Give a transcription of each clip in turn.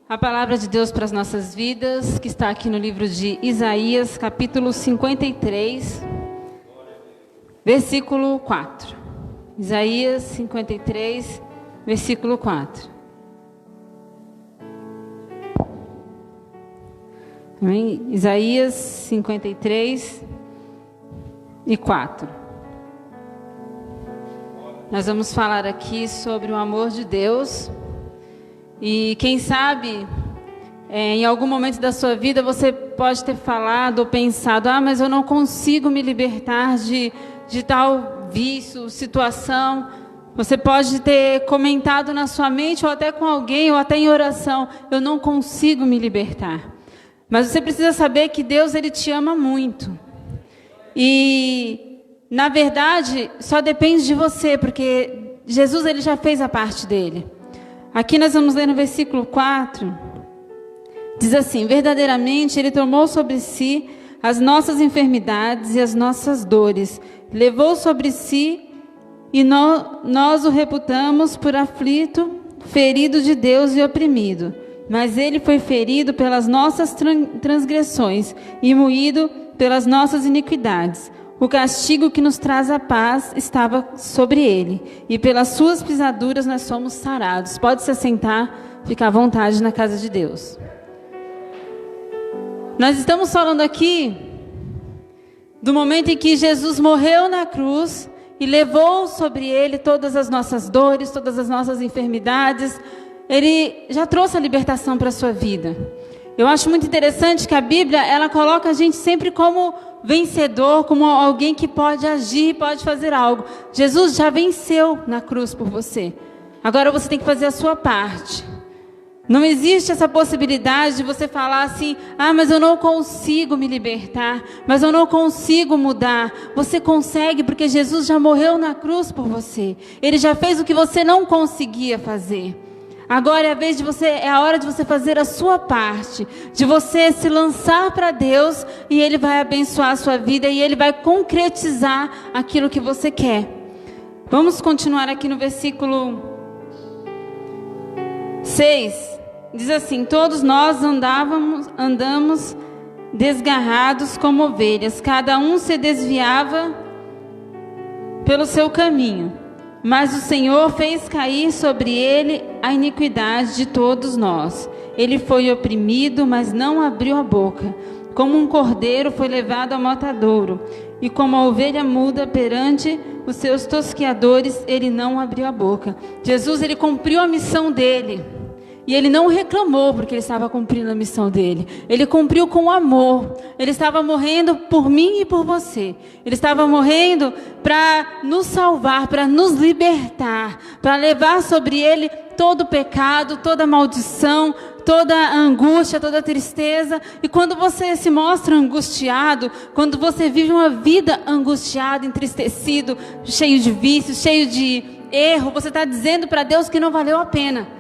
A palavra de Deus para as nossas vidas, que está aqui no livro de Isaías, capítulo 53, versículo 4. Isaías 53, versículo 4. Amém? Isaías 53 e 4. Nós vamos falar aqui sobre o amor de Deus. E quem sabe, em algum momento da sua vida, você pode ter falado ou pensado: mas eu não consigo me libertar de tal vício, situação. Você pode ter comentado na sua mente, ou até com alguém, ou até em oração: eu não consigo me libertar. Mas você precisa saber que Deus, Ele te ama muito. E, na verdade, só depende de você, porque Jesus, Ele já fez a parte dele. Aqui nós vamos ler no versículo 4, diz assim: verdadeiramente Ele tomou sobre si as nossas enfermidades e as nossas dores, levou sobre si e nós o reputamos por aflito, ferido de Deus e oprimido. Mas Ele foi ferido pelas nossas transgressões e moído pelas nossas iniquidades. O castigo que nos traz a paz estava sobre Ele, e pelas suas pisaduras nós somos sarados. Pode se assentar, ficar à vontade na casa de Deus. Nós estamos falando aqui do momento em que Jesus morreu na cruz e levou sobre Ele todas as nossas dores, todas as nossas enfermidades. Ele já trouxe a libertação para a sua vida. Eu acho muito interessante que a Bíblia, ela coloca a gente sempre como vencedor, como alguém que pode agir, pode fazer algo. Jesus já venceu na cruz por você. Agora você tem que fazer a sua parte. Não existe essa possibilidade de você falar assim: mas eu não consigo me libertar, mas eu não consigo mudar. Você consegue, porque Jesus já morreu na cruz por você. Ele já fez o que você não conseguia fazer. Agora é a hora de você fazer a sua parte, de você se lançar para Deus, e Ele vai abençoar a sua vida, e Ele vai concretizar aquilo que você quer. Vamos continuar aqui no versículo 6, diz assim: todos nós andamos desgarrados como ovelhas, cada um se desviava pelo seu caminho. Mas o Senhor fez cair sobre ele a iniquidade de todos nós. Ele foi oprimido, mas não abriu a boca. Como um cordeiro foi levado ao matadouro, e como a ovelha muda perante os seus tosqueadores, ele não abriu a boca. Jesus, ele cumpriu a missão dele. E ele não reclamou porque ele estava cumprindo a missão dele. Ele cumpriu com amor. Ele estava morrendo por mim e por você. Ele estava morrendo para nos salvar, para nos libertar, para levar sobre ele todo o pecado, toda a maldição, toda a angústia, toda a tristeza. E quando você se mostra angustiado, quando você vive uma vida angustiada, entristecido, cheio de vícios, cheio de erro, você está dizendo para Deus que não valeu a pena.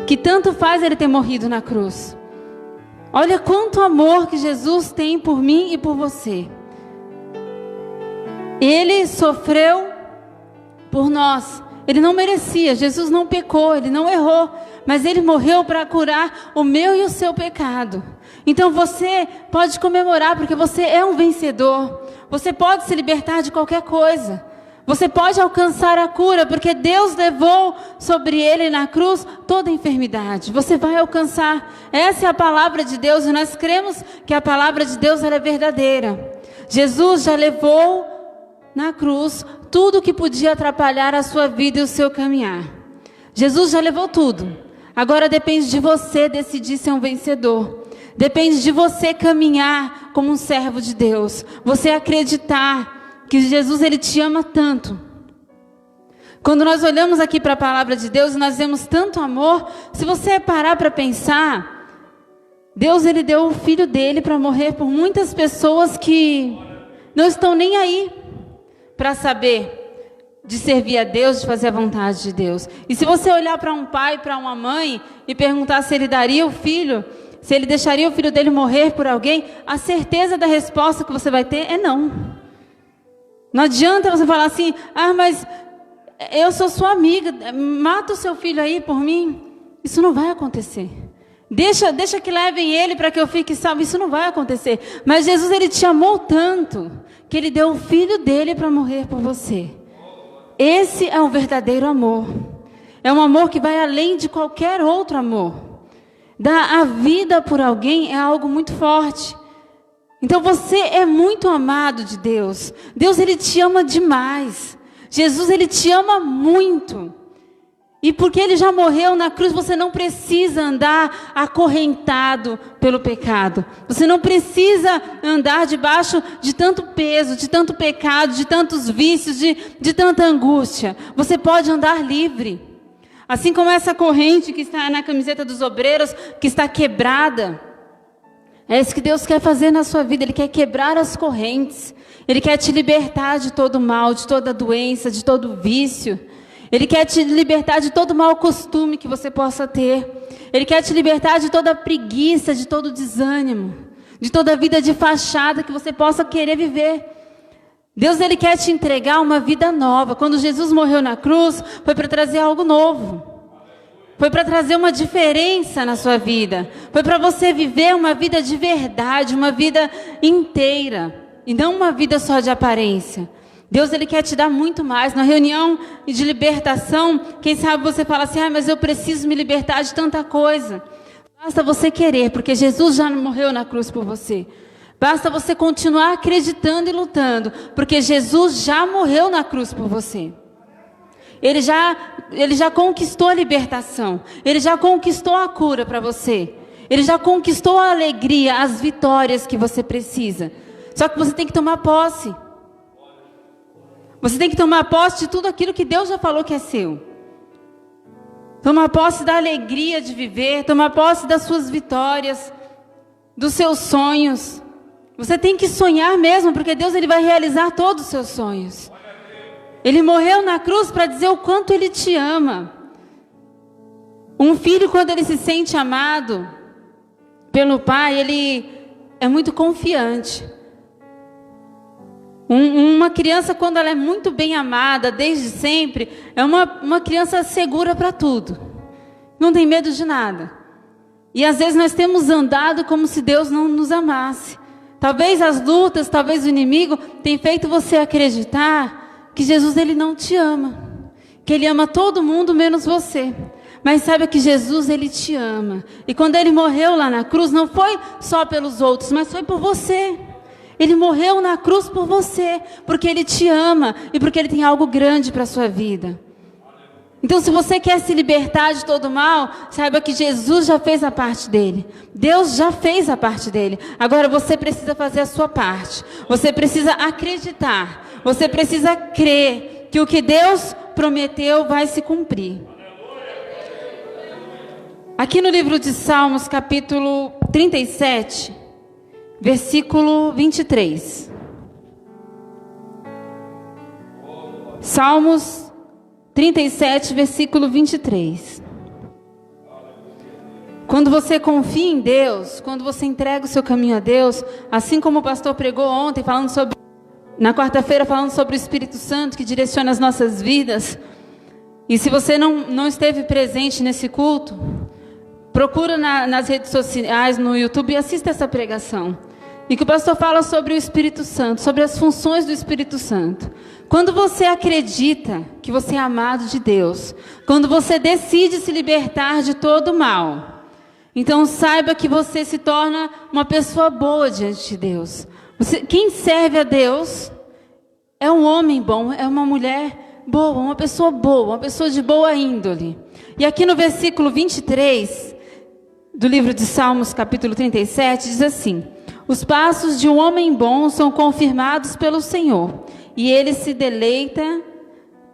Que tanto faz Ele ter morrido na cruz. Olha quanto amor que Jesus tem por mim e por você. Ele sofreu por nós. Ele não merecia, Jesus não pecou, Ele não errou, mas Ele morreu para curar o meu e o seu pecado. Então você pode comemorar, porque você é um vencedor. Você pode se libertar de qualquer coisa. Você pode alcançar a cura, porque Deus levou sobre Ele na cruz toda a enfermidade. Você vai alcançar. Essa é a palavra de Deus, e nós cremos que a palavra de Deus ela é verdadeira. Jesus já levou na cruz tudo que podia atrapalhar a sua vida e o seu caminhar. Jesus já levou tudo. Agora depende de você decidir ser um vencedor. Depende de você caminhar como um servo de Deus. Você acreditar que Jesus, Ele te ama tanto. Quando nós olhamos aqui para a palavra de Deus, nós vemos tanto amor. Se você parar para pensar, Deus, Ele deu o Filho dele para morrer por muitas pessoas que não estão nem aí para saber de servir a Deus, de fazer a vontade de Deus. E se você olhar para um pai, para uma mãe, e perguntar se ele daria o filho, se ele deixaria o filho dele morrer por alguém, a certeza da resposta que você vai ter é não. Não adianta você falar assim: mas eu sou sua amiga, mata o seu filho aí por mim. Isso não vai acontecer. Deixa que levem ele para que eu fique salvo. Isso não vai acontecer. Mas Jesus, ele te amou tanto que ele deu o filho dele para morrer por você. Esse é um verdadeiro amor. É um amor que vai além de qualquer outro amor. Dar a vida por alguém é algo muito forte. Então você é muito amado de Deus. Deus, ele te ama demais. Jesus, ele te ama muito. E porque ele já morreu na cruz, você não precisa andar acorrentado pelo pecado. Você não precisa andar debaixo de tanto peso, de tanto pecado, de tantos vícios, de tanta angústia. Você pode andar livre. Assim como essa corrente que está na camiseta dos obreiros, que está quebrada. É isso que Deus quer fazer na sua vida. Ele quer quebrar as correntes. Ele quer te libertar de todo mal, de toda doença, de todo vício. Ele quer te libertar de todo mau costume que você possa ter. Ele quer te libertar de toda preguiça, de todo desânimo, de toda vida de fachada que você possa querer viver. Deus, ele quer te entregar uma vida nova. Quando Jesus morreu na cruz, foi para trazer algo novo. Foi para trazer uma diferença na sua vida. Foi para você viver uma vida de verdade, uma vida inteira. E não uma vida só de aparência. Deus, ele quer te dar muito mais. Na reunião de libertação, quem sabe você fala assim, mas eu preciso me libertar de tanta coisa. Basta você querer, porque Jesus já morreu na cruz por você. Basta você continuar acreditando e lutando, porque Jesus já morreu na cruz por você. Ele já conquistou a libertação. Ele já conquistou a cura para você. Ele já conquistou a alegria, as vitórias que você precisa. Só que você tem que tomar posse. Você tem que tomar posse de tudo aquilo que Deus já falou que é seu. Tomar posse da alegria de viver, tomar posse das suas vitórias, dos seus sonhos. Você tem que sonhar mesmo, porque Deus, ele vai realizar todos os seus sonhos. Ele morreu na cruz para dizer o quanto ele te ama. Um filho, quando ele se sente amado pelo pai, ele é muito confiante. Uma criança, quando ela é muito bem amada, desde sempre, é uma criança segura para tudo. Não tem medo de nada. E às vezes nós temos andado como se Deus não nos amasse. Talvez as lutas, talvez o inimigo tenha feito você acreditar que Jesus, ele não te ama. Que ele ama todo mundo menos você. Mas saiba que Jesus, ele te ama. E quando ele morreu lá na cruz, não foi só pelos outros, mas foi por você. Ele morreu na cruz por você, porque ele te ama e porque ele tem algo grande para a sua vida. Então, se você quer se libertar de todo mal, saiba que Jesus já fez a parte dele. Deus já fez a parte dele. Agora você precisa fazer a sua parte. Você precisa acreditar. Você precisa crer que o que Deus prometeu vai se cumprir. Aqui no livro de Salmos, capítulo 37, versículo 23. Salmos 37, versículo 23. Quando você confia em Deus, quando você entrega o seu caminho a Deus, assim como o pastor pregou ontem, na quarta-feira, falando sobre o Espírito Santo que direciona as nossas vidas. E se você não esteve presente nesse culto, procura nas redes sociais, no YouTube, e assista essa pregação. E que o pastor fala sobre o Espírito Santo, sobre as funções do Espírito Santo. Quando você acredita que você é amado de Deus, quando você decide se libertar de todo o mal, então saiba que você se torna uma pessoa boa diante de Deus. Quem serve a Deus é um homem bom, é uma mulher boa, uma pessoa de boa índole. E aqui no versículo 23 do livro de Salmos, capítulo 37, diz assim: os passos de um homem bom são confirmados pelo Senhor, e ele se deleita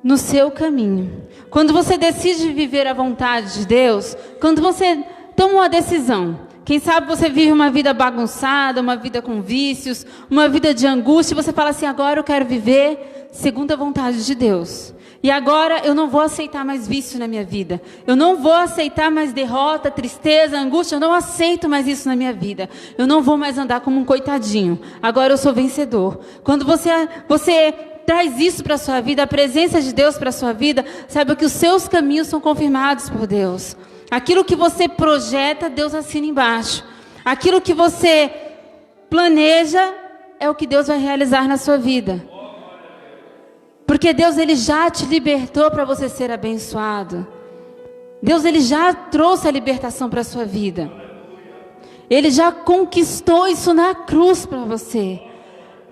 no seu caminho. Quando você decide viver a vontade de Deus, quando você toma uma decisão, quem sabe você vive uma vida bagunçada, uma vida com vícios, uma vida de angústia, você fala assim: agora eu quero viver segundo a vontade de Deus. E agora eu não vou aceitar mais vício na minha vida. Eu não vou aceitar mais derrota, tristeza, angústia. Eu não aceito mais isso na minha vida. Eu não vou mais andar como um coitadinho. Agora eu sou vencedor. Quando você traz isso para a sua vida, a presença de Deus para a sua vida, saiba que os seus caminhos são confirmados por Deus. Aquilo que você projeta, Deus assina embaixo. Aquilo que você planeja é o que Deus vai realizar na sua vida. Porque Deus, Ele já te libertou para você ser abençoado. Deus, Ele já trouxe a libertação para a sua vida. Ele já conquistou isso na cruz para você.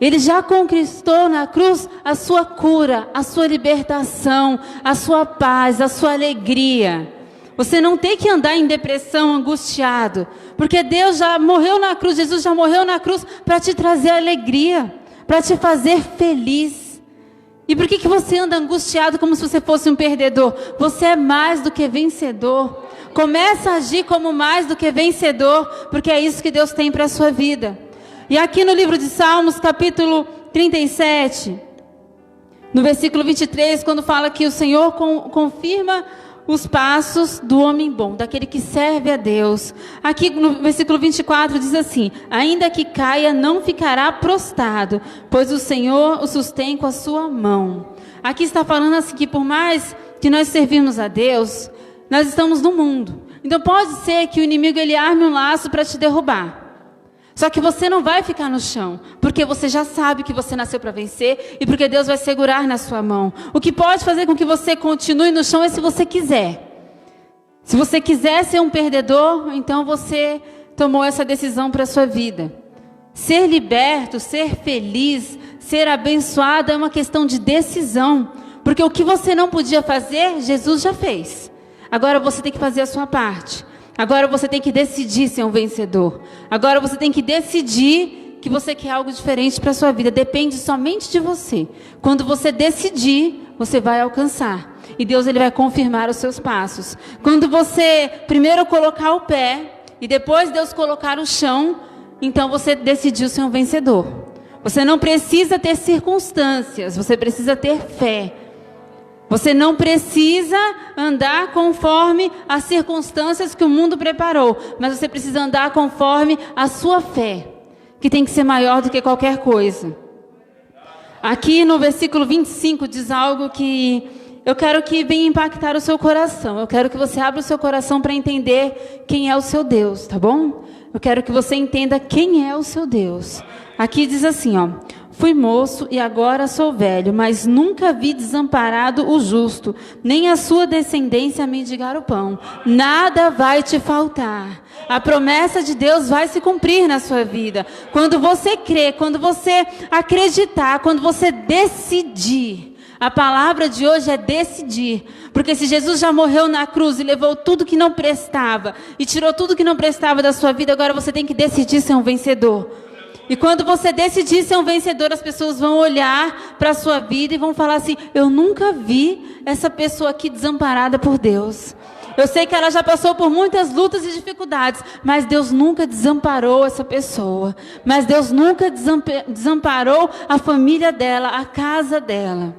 Ele já conquistou na cruz a sua cura, a sua libertação, a sua paz, a sua alegria. Você não tem que andar em depressão, angustiado. Porque Deus já morreu na cruz, Jesus já morreu na cruz para te trazer alegria, para te fazer feliz. E por que você anda angustiado como se você fosse um perdedor? Você é mais do que vencedor. Começa a agir como mais do que vencedor, porque é isso que Deus tem para a sua vida. E aqui no livro de Salmos, capítulo 37, no versículo 23, quando fala que o Senhor confirma os passos do homem bom, daquele que serve a Deus. Aqui no versículo 24 diz assim: ainda que caia, não ficará prostrado, pois o Senhor o sustém com a sua mão. Aqui está falando assim que por mais que nós servimos a Deus, nós estamos no mundo. Então pode ser que o inimigo ele arme um laço para te derrubar. Só que você não vai ficar no chão, porque você já sabe que você nasceu para vencer e porque Deus vai segurar na sua mão. O que pode fazer com que você continue no chão é se você quiser. Se você quiser ser um perdedor, então você tomou essa decisão para a sua vida. Ser liberto, ser feliz, ser abençoado é uma questão de decisão. Porque o que você não podia fazer, Jesus já fez. Agora você tem que fazer a sua parte. Agora você tem que decidir ser um vencedor. Agora você tem que decidir que você quer algo diferente para a sua vida. Depende somente de você. Quando você decidir, você vai alcançar. E Deus ele vai confirmar os seus passos. Quando você primeiro colocar o pé e depois Deus colocar o chão, então você decidiu ser um vencedor. Você não precisa ter circunstâncias, você precisa ter fé. Você não precisa andar conforme as circunstâncias que o mundo preparou, mas você precisa andar conforme a sua fé, que tem que ser maior do que qualquer coisa. Aqui no versículo 25 diz algo que eu quero que venha impactar o seu coração. Eu quero que você abra o seu coração para entender quem é o seu Deus, tá bom? Eu quero que você entenda quem é o seu Deus. Aqui diz assim, ó: fui moço e agora sou velho, mas nunca vi desamparado o justo, nem a sua descendência mendigar o pão. Nada vai te faltar. A promessa de Deus vai se cumprir na sua vida. Quando você crer, quando você acreditar, quando você decidir. A palavra de hoje é decidir. Porque se Jesus já morreu na cruz e levou tudo que não prestava, e tirou tudo que não prestava da sua vida, agora você tem que decidir ser um vencedor. E quando você decidir ser um vencedor, as pessoas vão olhar para a sua vida e vão falar assim: eu nunca vi essa pessoa aqui desamparada por Deus. Eu sei que ela já passou por muitas lutas e dificuldades, mas Deus nunca desamparou essa pessoa. Mas Deus nunca desamparou a família dela, a casa dela.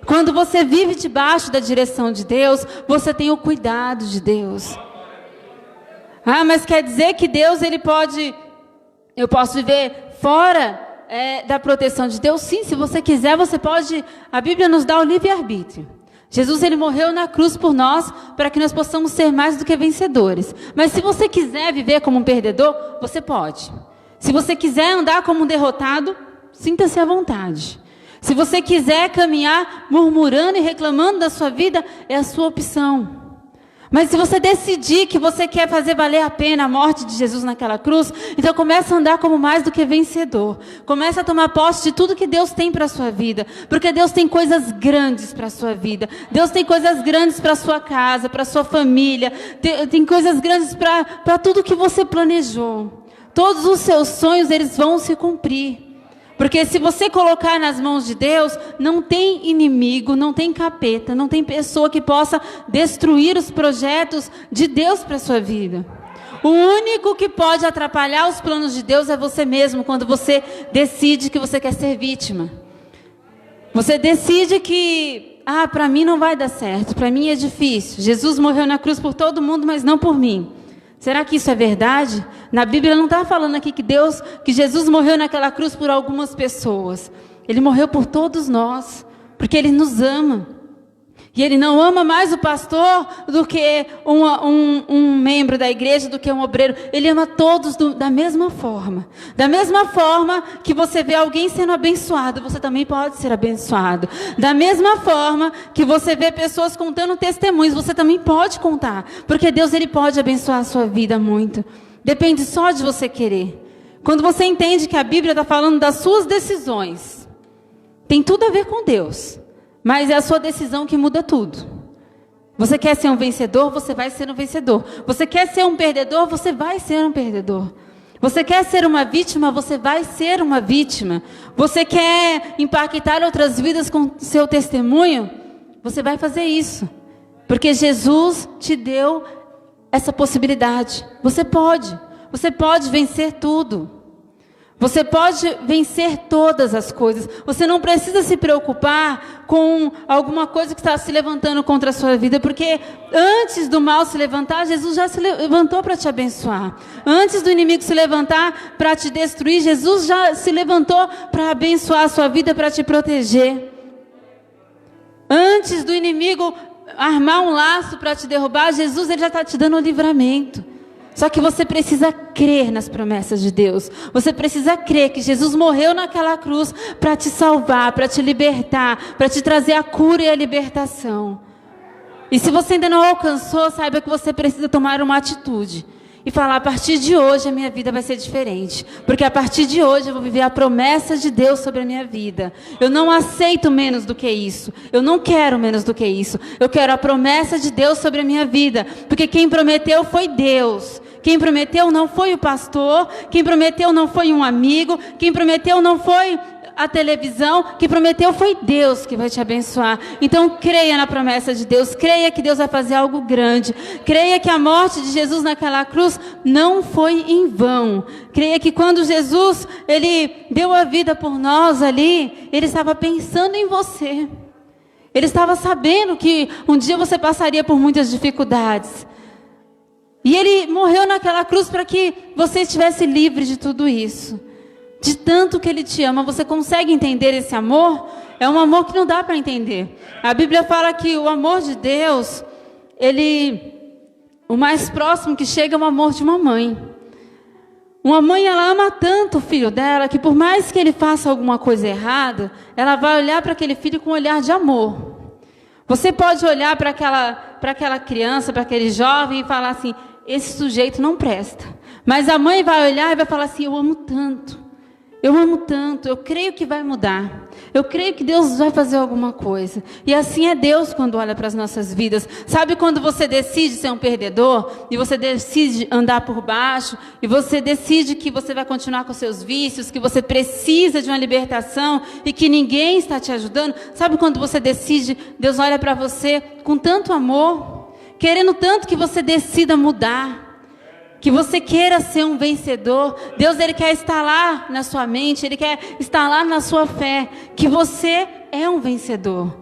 Quando você vive debaixo da direção de Deus, você tem o cuidado de Deus. Ah, mas quer dizer que Deus, ele pode... Eu posso viver fora da proteção de Deus? Sim, se você quiser, você pode. A Bíblia nos dá o livre-arbítrio. Jesus, ele morreu na cruz por nós, para que nós possamos ser mais do que vencedores. Mas se você quiser viver como um perdedor, você pode. Se você quiser andar como um derrotado, sinta-se à vontade. Se você quiser caminhar murmurando e reclamando da sua vida, é a sua opção. Mas se você decidir que você quer fazer valer a pena a morte de Jesus naquela cruz, então começa a andar como mais do que vencedor. Começa a tomar posse de tudo que Deus tem para a sua vida. Porque Deus tem coisas grandes para a sua vida. Deus tem coisas grandes para a sua casa, para a sua família. Tem coisas grandes para tudo que você planejou. Todos os seus sonhos, eles vão se cumprir. Porque se você colocar nas mãos de Deus, não tem inimigo, não tem capeta, não tem pessoa que possa destruir os projetos de Deus para a sua vida. O único que pode atrapalhar os planos de Deus é você mesmo, quando você decide que você quer ser vítima. Você decide que, para mim não vai dar certo, para mim é difícil. Jesus morreu na cruz por todo mundo, mas não por mim. Será que isso é verdade? Na Bíblia não está falando aqui que Jesus morreu naquela cruz por algumas pessoas. Ele morreu por todos nós, porque Ele nos ama. E ele não ama mais o pastor do que um membro da igreja, do que um obreiro. Ele ama todos da mesma forma. Da mesma forma que você vê alguém sendo abençoado, você também pode ser abençoado. Da mesma forma que você vê pessoas contando testemunhos, você também pode contar. Porque Deus, ele pode abençoar a sua vida muito. Depende só de você querer. Quando você entende que a Bíblia está falando das suas decisões, tem tudo a ver com Deus. Mas é a sua decisão que muda tudo. Você quer ser um vencedor, você vai ser um vencedor. Você quer ser um perdedor, você vai ser um perdedor. Você quer ser uma vítima, você vai ser uma vítima. Você quer impactar outras vidas com seu testemunho, você vai fazer isso. Porque Jesus te deu essa possibilidade. Você pode vencer tudo. Você pode vencer todas as coisas. Você não precisa se preocupar com alguma coisa que está se levantando contra a sua vida, porque antes do mal se levantar, Jesus já se levantou para te abençoar. Antes do inimigo se levantar para te destruir, Jesus já se levantou para abençoar a sua vida, para te proteger. Antes do inimigo armar um laço para te derrubar, Jesus, ele já está te dando um livramento. Só que você precisa crer nas promessas de Deus. Você precisa crer que Jesus morreu naquela cruz para te salvar, para te libertar, para te trazer a cura e a libertação. E se você ainda não alcançou, saiba que você precisa tomar uma atitude. E falar, a partir de hoje a minha vida vai ser diferente. Porque a partir de hoje eu vou viver a promessa de Deus sobre a minha vida. Eu não aceito menos do que isso. Eu não quero menos do que isso. Eu quero a promessa de Deus sobre a minha vida. Porque quem prometeu foi Deus. Quem prometeu não foi o pastor. Quem prometeu não foi um amigo. Quem prometeu não foi a televisão. Quem prometeu foi Deus que vai te abençoar. Então creia na promessa de Deus. Creia que Deus vai fazer algo grande. Creia que a morte de Jesus naquela cruz não foi em vão. Creia que quando Jesus, ele deu a vida por nós ali, ele estava pensando em você. Ele estava sabendo que um dia você passaria por muitas dificuldades. E ele morreu naquela cruz para que você estivesse livre de tudo isso. De tanto que ele te ama. Você consegue entender esse amor? É um amor que não dá para entender. A Bíblia fala que o amor de Deus, o mais próximo que chega é o amor de uma mãe. Uma mãe, ela ama tanto o filho dela, que por mais que ele faça alguma coisa errada, ela vai olhar para aquele filho com um olhar de amor. Você pode olhar para aquela criança, para aquele jovem e falar assim, esse sujeito não presta. Mas a mãe vai olhar e vai falar assim, eu amo tanto, eu creio que vai mudar. Eu creio que Deus vai fazer alguma coisa. E assim é Deus quando olha para as nossas vidas. Sabe quando você decide ser um perdedor? E você decide andar por baixo? E você decide que você vai continuar com seus vícios? Que você precisa de uma libertação? E que ninguém está te ajudando? Sabe quando você decide, Deus olha para você com tanto amor, querendo tanto que você decida mudar, que você queira ser um vencedor. Deus, ele quer instalar na sua mente, ele quer instalar na sua fé que você é um vencedor,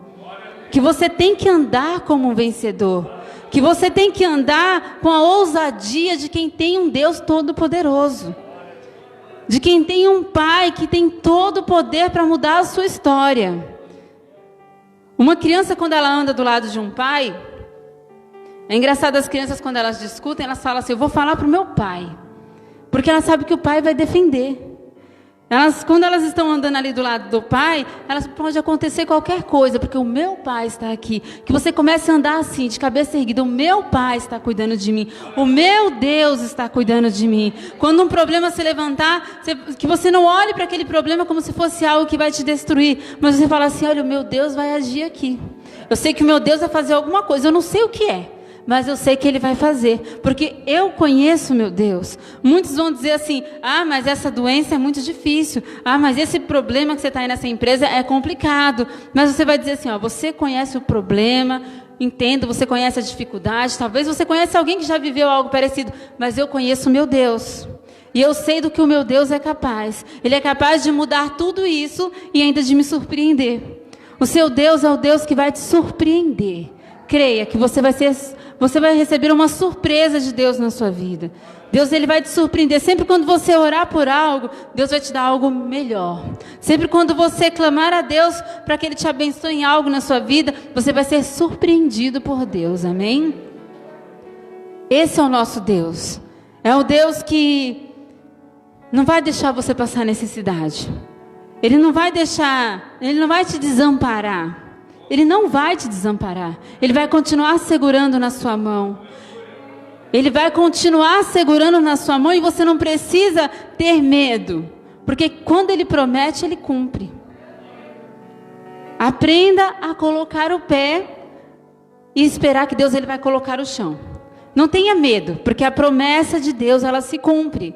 que você tem que andar como um vencedor, que você tem que andar com a ousadia de quem tem um Deus todo-poderoso, de quem tem um Pai que tem todo o poder para mudar a sua história. Uma criança, quando ela anda do lado de um pai, é engraçado, as crianças, quando elas discutem, elas falam assim, eu vou falar para o meu pai. Porque elas sabem que o pai vai defender. Quando elas estão andando ali do lado do pai, pode acontecer qualquer coisa, porque o meu pai está aqui. Que você comece a andar assim, de cabeça erguida, o meu pai está cuidando de mim. O meu Deus está cuidando de mim. Quando um problema se levantar, que você não olhe para aquele problema como se fosse algo que vai te destruir. Mas você fala assim, olha, o meu Deus vai agir aqui. Eu sei que o meu Deus vai fazer alguma coisa, eu não sei o que é. Mas eu sei que ele vai fazer, porque eu conheço meu Deus. Muitos vão dizer assim, mas essa doença é muito difícil. Mas esse problema que você está aí nessa empresa é complicado. Mas você vai dizer assim, você conhece o problema, entendo, você conhece a dificuldade. Talvez você conheça alguém que já viveu algo parecido. Mas eu conheço o meu Deus. E eu sei do que o meu Deus é capaz. Ele é capaz de mudar tudo isso e ainda de me surpreender. O seu Deus é o Deus que vai te surpreender. creia que você vai receber uma surpresa de Deus na sua vida. Deus, ele vai te surpreender. Sempre quando você orar por algo, Deus vai te dar algo melhor. Sempre quando você clamar a Deus para que Ele te abençoe em algo na sua vida, você vai ser surpreendido por Deus, amém? Esse é o nosso Deus. É o Deus que não vai deixar você passar necessidade. Ele não vai te desamparar. Ele não vai te desamparar. Ele vai continuar segurando na sua mão. Ele vai continuar segurando na sua mão e você não precisa ter medo. Porque quando Ele promete, Ele cumpre. Aprenda a colocar o pé e esperar que Deus ele vai colocar o chão. Não tenha medo, porque a promessa de Deus, ela se cumpre.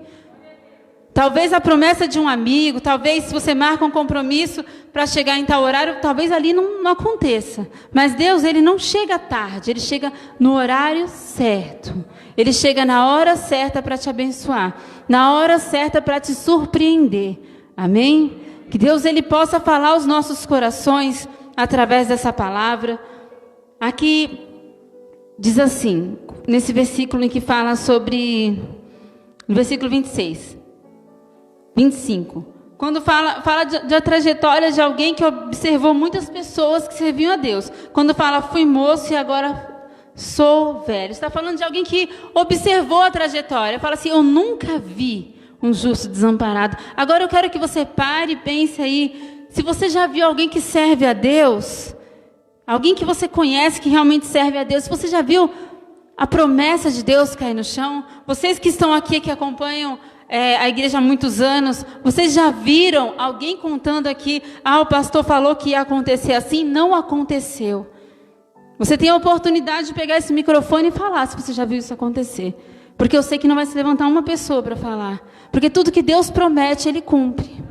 Talvez a promessa de um amigo, talvez se você marca um compromisso para chegar em tal horário, talvez ali não aconteça. Mas Deus, ele não chega tarde, ele chega no horário certo. Ele chega na hora certa para te abençoar, na hora certa para te surpreender. Amém? Que Deus ele possa falar aos nossos corações através dessa palavra. Aqui diz assim, nesse versículo em que fala sobre, no versículo 25, quando fala da trajetória de alguém que observou muitas pessoas que serviam a Deus. Quando fala, fui moço e agora sou velho. Está falando de alguém que observou a trajetória. Fala assim, eu nunca vi um justo desamparado. Agora eu quero que você pare e pense aí, se você já viu alguém que serve a Deus, alguém que você conhece que realmente serve a Deus, se você já viu a promessa de Deus cair no chão, vocês que estão aqui, que acompanham a igreja há muitos anos, vocês já viram alguém contando aqui, o pastor falou que ia acontecer assim, não aconteceu. Você tem a oportunidade de pegar esse microfone e falar, se você já viu isso acontecer. Porque eu sei que não vai se levantar uma pessoa para falar. Porque tudo que Deus promete, Ele cumpre.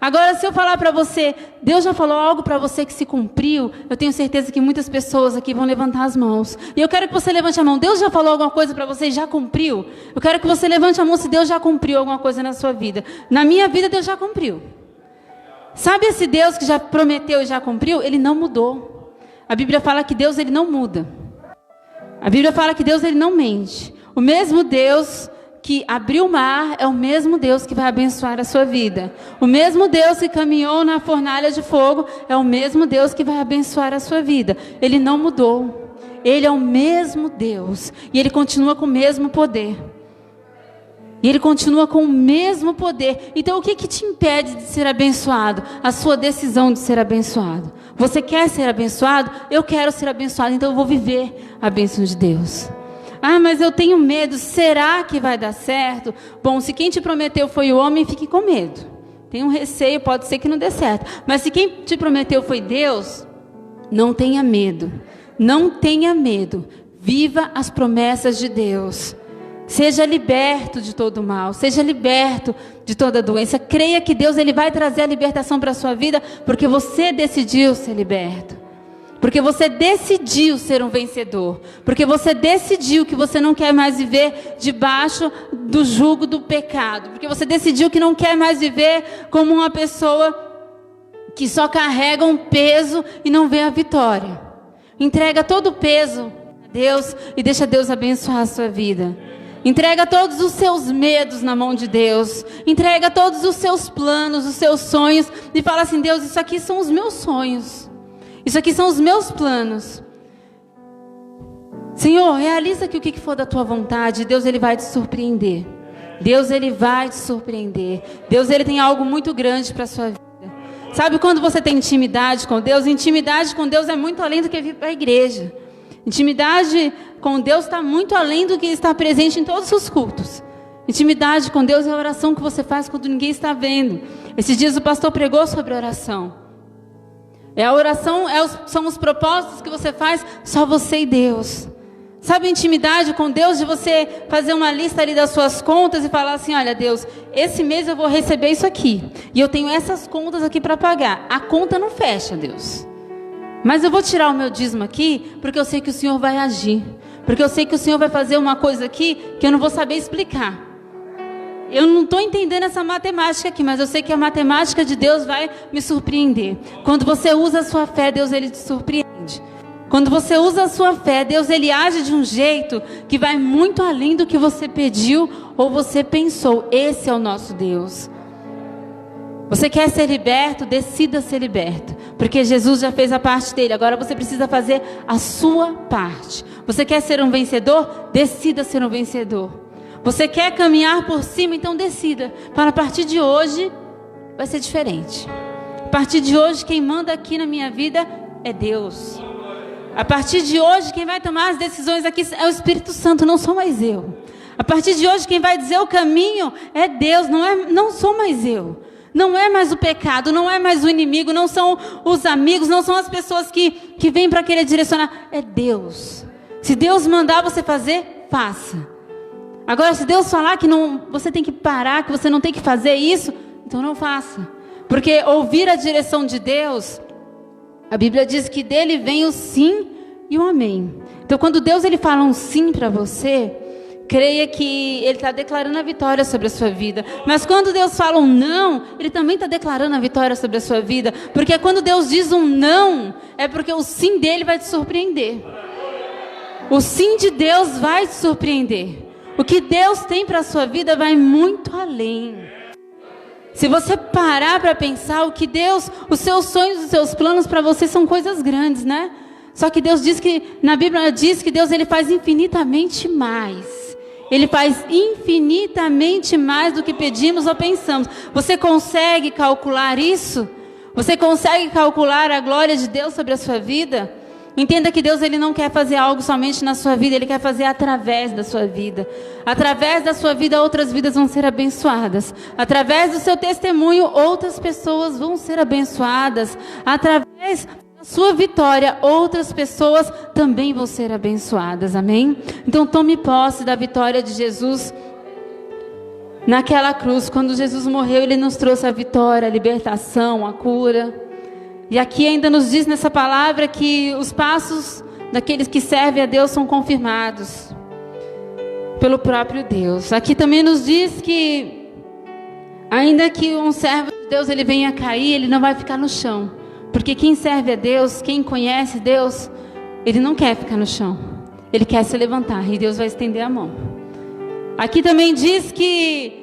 Agora, se eu falar para você, Deus já falou algo para você que se cumpriu, eu tenho certeza que muitas pessoas aqui vão levantar as mãos. E eu quero que você levante a mão. Deus já falou alguma coisa para você e já cumpriu? Eu quero que você levante a mão se Deus já cumpriu alguma coisa na sua vida. Na minha vida, Deus já cumpriu. Sabe esse Deus que já prometeu e já cumpriu? Ele não mudou. A Bíblia fala que Deus ele não muda. A Bíblia fala que Deus ele não mente. O mesmo Deus que abriu o mar é o mesmo Deus que vai abençoar a sua vida. O mesmo Deus que caminhou na fornalha de fogo é o mesmo Deus que vai abençoar a sua vida. Ele não mudou. Ele é o mesmo Deus. E Ele continua com o mesmo poder. E Ele continua com o mesmo poder. Então o que te impede de ser abençoado? A sua decisão de ser abençoado. Você quer ser abençoado? Eu quero ser abençoado, então eu vou viver a bênção de Deus. Mas eu tenho medo, será que vai dar certo? Bom, se quem te prometeu foi o homem, fique com medo. Tem um receio, pode ser que não dê certo. Mas se quem te prometeu foi Deus, não tenha medo. Não tenha medo. Viva as promessas de Deus. Seja liberto de todo mal, seja liberto de toda doença. Creia que Deus ele vai trazer a libertação para a sua vida, porque você decidiu ser liberto. Porque você decidiu ser um vencedor. Porque você decidiu que você não quer mais viver debaixo do jugo do pecado. Porque você decidiu que não quer mais viver como uma pessoa que só carrega um peso e não vê a vitória. Entrega todo o peso a Deus e deixa Deus abençoar a sua vida. Entrega todos os seus medos na mão de Deus. Entrega todos os seus planos, os seus sonhos. E fala assim, Deus, isso aqui são os meus sonhos. Isso aqui são os meus planos. Senhor, realiza aqui o que for da tua vontade. Deus, ele vai te surpreender. Deus, ele vai te surpreender. Deus, ele tem algo muito grande para a sua vida. Sabe quando você tem intimidade com Deus? Intimidade com Deus é muito além do que vir para a igreja. Intimidade com Deus está muito além do que estar presente em todos os cultos. Intimidade com Deus é a oração que você faz quando ninguém está vendo. Esses dias o pastor pregou sobre oração. A oração são os propósitos que você faz só você e Deus. Sabe a intimidade com Deus de você fazer uma lista ali das suas contas e falar assim, olha Deus, esse mês eu vou receber isso aqui. E eu tenho essas contas aqui para pagar. A conta não fecha, Deus. Mas eu vou tirar o meu dízimo aqui porque eu sei que o Senhor vai agir. Porque eu sei que o Senhor vai fazer uma coisa aqui que eu não vou saber explicar. Eu não estou entendendo essa matemática aqui, mas eu sei que a matemática de Deus vai me surpreender. Quando você usa a sua fé, Deus ele te surpreende. Quando você usa a sua fé, Deus ele age de um jeito que vai muito além do que você pediu ou você pensou. Esse é o nosso Deus. Você quer ser liberto? Decida ser liberto. Porque Jesus já fez a parte dele. Agora você precisa fazer a sua parte. Você quer ser um vencedor? Decida ser um vencedor. Você quer caminhar por cima? Então decida. Para a partir de hoje, vai ser diferente. A partir de hoje, quem manda aqui na minha vida é Deus. A partir de hoje, quem vai tomar as decisões aqui é o Espírito Santo, não sou mais eu. A partir de hoje, quem vai dizer o caminho é Deus, não sou mais eu. Não é mais o pecado, não é mais o inimigo, não são os amigos, não são as pessoas que vêm para querer direcionar. É Deus. Se Deus mandar você fazer, faça. Agora, se Deus falar que não, você tem que parar, que você não tem que fazer isso, então não faça. Porque ouvir a direção de Deus, a Bíblia diz que dele vem o sim e o amém. Então, quando Deus ele fala um sim para você, creia que ele está declarando a vitória sobre a sua vida. Mas quando Deus fala um não, ele também está declarando a vitória sobre a sua vida. Porque quando Deus diz um não, é porque o sim dele vai te surpreender. O sim de Deus vai te surpreender. O que Deus tem para a sua vida vai muito além. Se você parar para pensar o que Deus, os seus sonhos, os seus planos para você são coisas grandes, né? Só que Deus diz que, na Bíblia diz que Deus ele faz infinitamente mais. Ele faz infinitamente mais do que pedimos ou pensamos. Você consegue calcular isso? Você consegue calcular a glória de Deus sobre a sua vida? Entenda que Deus ele não quer fazer algo somente na sua vida, Ele quer fazer através da sua vida. Através da sua vida, outras vidas vão ser abençoadas. Através do seu testemunho, outras pessoas vão ser abençoadas. Através da sua vitória, outras pessoas também vão ser abençoadas. Amém? Então tome posse da vitória de Jesus naquela cruz. Quando Jesus morreu, Ele nos trouxe a vitória, a libertação, a cura. E aqui ainda nos diz nessa palavra que os passos daqueles que servem a Deus são confirmados pelo próprio Deus. Aqui também nos diz que ainda que um servo de Deus ele venha a cair, ele não vai ficar no chão. Porque quem serve a Deus, quem conhece Deus, ele não quer ficar no chão. Ele quer se levantar e Deus vai estender a mão. Aqui também diz que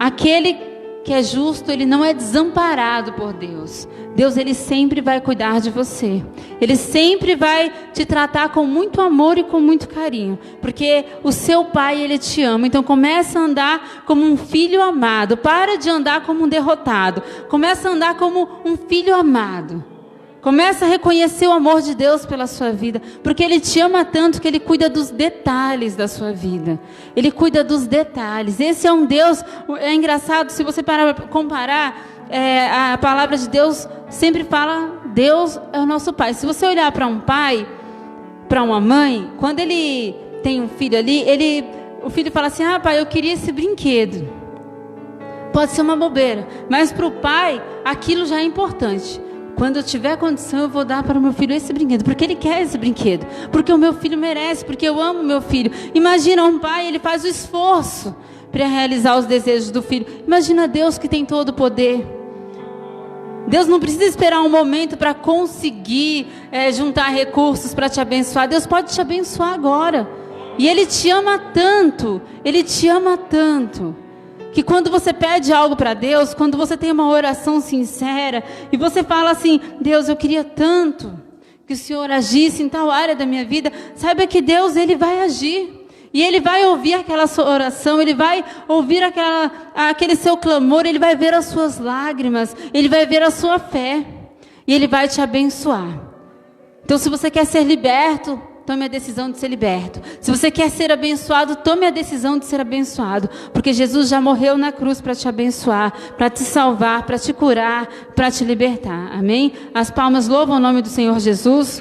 aquele que é justo, ele não é desamparado por Deus. Deus, ele sempre vai cuidar de você. Ele sempre vai te tratar com muito amor e com muito carinho. Porque o seu pai, ele te ama. Então começa a andar como um filho amado. Para de andar como um derrotado. Começa a andar como um filho amado. Começa a reconhecer o amor de Deus pela sua vida. Porque Ele te ama tanto que Ele cuida dos detalhes da sua vida. Ele cuida dos detalhes. Esse é um Deus... É engraçado, se você parar para comparar, a palavra de Deus sempre fala, Deus é o nosso Pai. Se você olhar para um pai, para uma mãe, quando ele tem um filho ali, o filho fala assim, pai, eu queria esse brinquedo. Pode ser uma bobeira, mas para o pai, aquilo já é importante. Quando eu tiver condição, eu vou dar para o meu filho esse brinquedo. Porque ele quer esse brinquedo. Porque o meu filho merece. Porque eu amo o meu filho. Imagina um pai, ele faz o esforço para realizar os desejos do filho. Imagina Deus que tem todo o poder. Deus não precisa esperar um momento para conseguir juntar recursos para te abençoar. Deus pode te abençoar agora. E Ele te ama tanto. Ele te ama tanto. Que quando você pede algo para Deus, quando você tem uma oração sincera, e você fala assim, Deus, eu queria tanto que o Senhor agisse em tal área da minha vida, saiba que Deus, Ele vai agir. E Ele vai ouvir aquela sua oração, Ele vai ouvir aquele seu clamor, Ele vai ver as suas lágrimas, Ele vai ver a sua fé, e Ele vai te abençoar. Então, se você quer ser liberto, tome a decisão de ser liberto. Se você quer ser abençoado, tome a decisão de ser abençoado. Porque Jesus já morreu na cruz para te abençoar, para te salvar, para te curar, para te libertar. Amém? As palmas louvam o nome do Senhor Jesus.